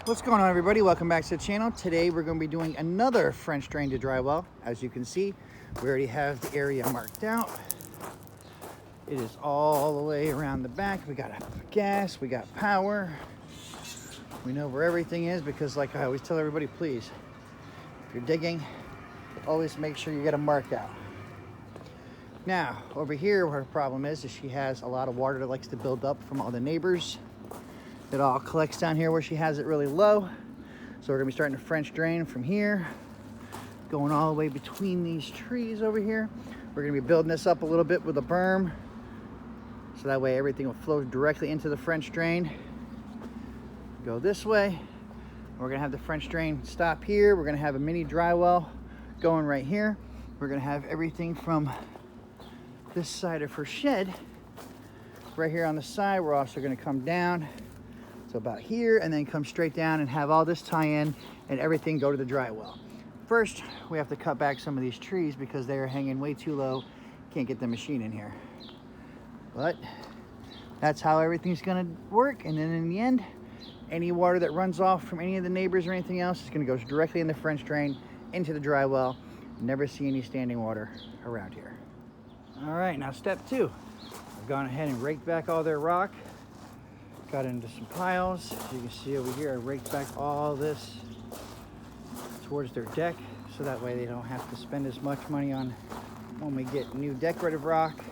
What's going on, everybody? Welcome back to the channel. Today we're going to be doing another French drain to dry well. As you can see, we already have the area marked out. It is all the way around the back. We got gas, we got power. We know where everything is because, like I always tell everybody, please, if you're digging, always make sure you get them marked out. Now, over here, where her problem is she has a lot of water that likes to build up from all the neighbors. It all collects down here where she has it really low. So we're gonna be starting a French drain from here, going all the way between these trees over here. We're gonna be building this up a little bit with a berm, so that way everything will flow directly into the French drain. Go this way. We're gonna have the French drain stop here. We're gonna have a mini dry well going right here. We're gonna have everything from this side of her shed right here on the side. We're also gonna come down. So about here, and then come straight down and have all this tie in and everything go to the dry well. First, we have to cut back some of these trees because they are hanging way too low. Can't get the machine in here. But that's how everything's gonna work. And then in the end, any water that runs off from any of the neighbors or anything else is gonna go directly in the French drain into the dry well. Never see any standing water around here. All right, now step two. I've gone ahead and raked back all their rock. Got into some piles. As you can see over here, I raked back all this towards their deck, so that way they don't have to spend as much money on when we get new decorative rock.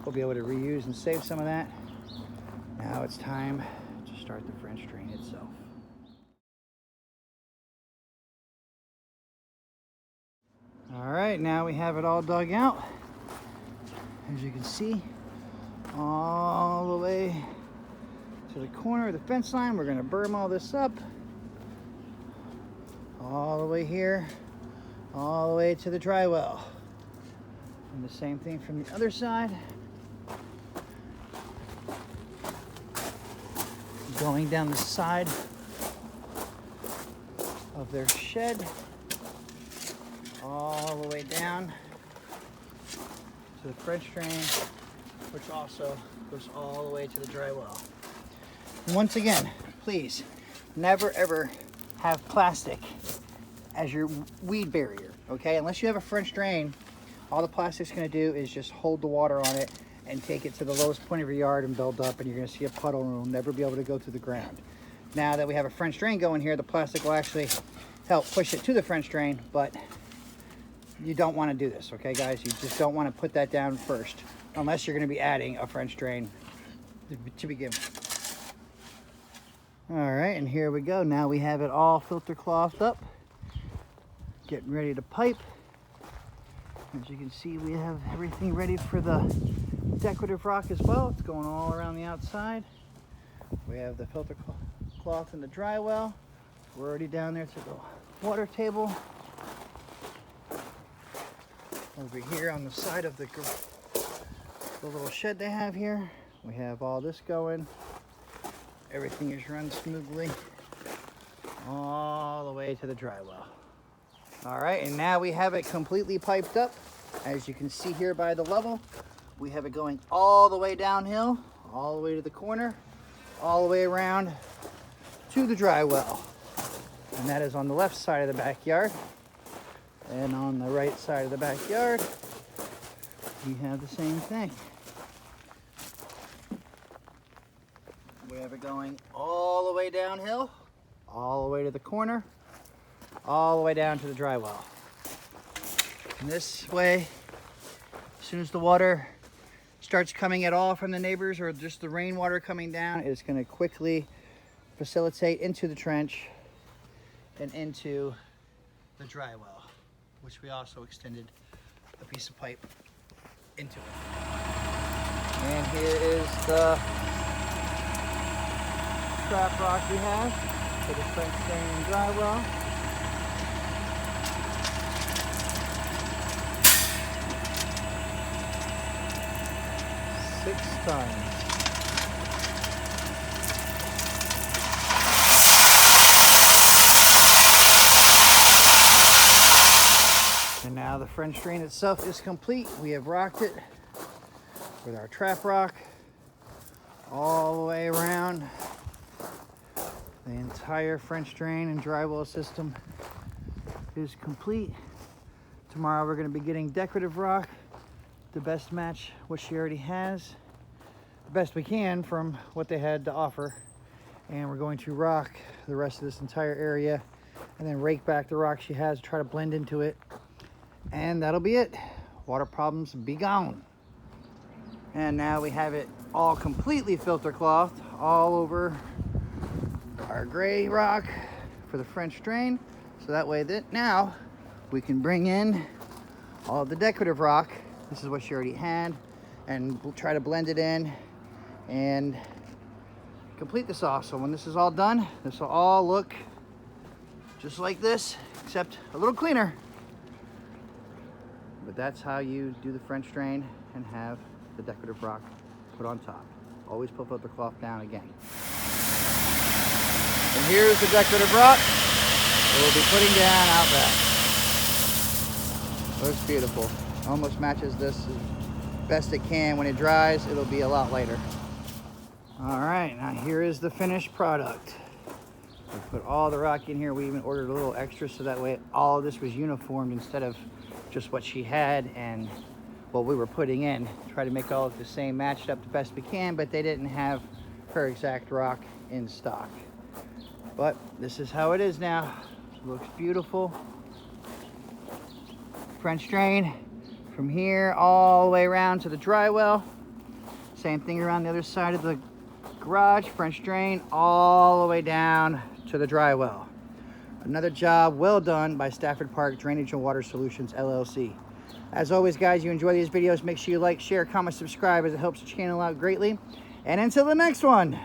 We'll be able to reuse and save some of that. Now it's time to start the French drain itself. All right, now we have it all dug out. As you can see, all the way to the corner of the fence line. We're gonna berm all this up all the way here, all the way to the dry well. And the same thing from the other side. Going down the side of their shed, all the way down to the French drain, which also goes all the way to the dry well. Once again, please never ever have plastic as your weed barrier, okay? Unless you have a French drain, all the plastic's gonna do is just hold the water on it and take it to the lowest point of your yard and build up, and you're gonna see a puddle and it'll never be able to go through the ground. Now that we have a French drain going here, the plastic will actually help push it to the French drain, but you don't wanna do this, okay, guys? You just don't wanna put that down first, unless you're gonna be adding a French drain to begin with. All right, and here we go. Now we have it all filter clothed up, getting ready to pipe. As you can see, we have everything ready for the decorative rock as well. It's going all around the outside. We have the filter cloth in the dry well. We're already down there to the water table. Over here on the side of the little shed they have here, we have all this going. Everything is run smoothly all the way to the dry well. All right, and now we have it completely piped up. As you can see here by the level, we have it going all the way downhill, all the way to the corner, all the way around to the dry well. And that is on the left side of the backyard. And on the right side of the backyard, we have the same thing. We have it going all the way downhill, all the way to the corner, all the way down to the dry well. And this way, as soon as the water starts coming at all from the neighbors or just the rainwater coming down, it's going to quickly facilitate into the trench and into the dry well, which we also extended a piece of pipe into it. And here is the trap rock we have for the French drain and dry well. Six tons. And now the French drain itself is complete. We have rocked it with our trap rock all the way around the entire entire French drain and drywall system is complete. Tomorrow we're going to be getting decorative rock to best match what she already has, the best we can from what they had to offer. And we're going to rock the rest of this entire area and then rake back the rock she has, try to blend into it. And that'll be it. Water problems be gone. And now we have it all completely filter clothed all over our gray rock for the French drain. So that way that now we can bring in all of the decorative rock. This is what she already had, and we'll try to blend it in and complete this off. So when this is all done, this will all look just like this, except a little cleaner. But that's how you do the French drain and have the decorative rock put on top. Always put filter cloth down again. And here's the decorative rock that we'll be putting down out back. Looks beautiful. Almost matches this as best it can. When it dries, it'll be a lot lighter. All right, now here is the finished product. We put all the rock in here. We even ordered a little extra so that way all of this was uniformed instead of just what she had and what we were putting in. Try to make all of the same, matched up the best we can, but they didn't have her exact rock in stock. But this is how it is now. It looks beautiful. French drain from here all the way around to the dry well. Same thing around the other side of the garage. French drain all the way down to the dry well. Another job well done by Stafford Park Drainage and Water Solutions, LLC. As always, guys, you enjoy these videos, make sure you like, share, comment, subscribe, as it helps the channel out greatly. And until the next one.